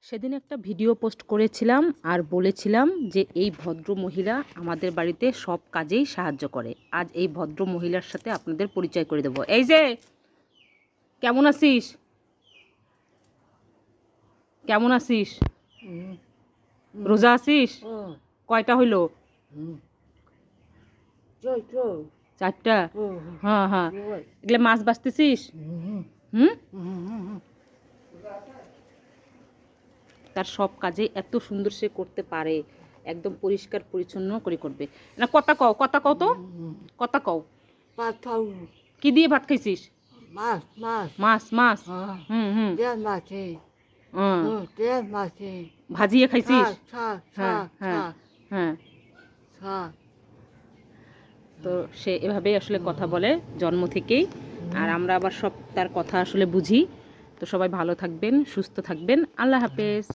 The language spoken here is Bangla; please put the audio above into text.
সেদিন একটা ভিডিও পোস্ট করেছিলাম আর বলেছিলাম যে এই ভদ্র মহিলা আমাদের বাড়িতে সব কাজেই সাহায্য করে। আজ এই ভদ্র মহিলার সাথে আপনাদের পরিচয় করে দেব। এই যে, কেমন আছিস? কেমন আছিস? রোজা আছিস? কয়টা হইলো? 4টা। হ্যাঁ হ্যাঁ, এগুলো মাছ বাছতেছিস? হুম, তার সব কাজে এত সুন্দর সে করতে পারে, একদম পরিষ্কার পরিচ্ছন্ন করে করবে না। কথা কও, কথা কও তো, কথা কও। কি দিয়ে ভাত খাইছিস? মাছ মাছ। হুম হুম। ভাজিয়ে খাইছিস? হ্যাঁ হ্যাঁ হ্যাঁ। তো সে এভাবেই আসলে কথা বলে জন্ম থেকেই, আর আমরা আবার সব তার কথা আসলে বুঝি। তো সবাই ভালো থাকবেন, সুস্থ থাকবেন। আল্লাহ হাফেজ।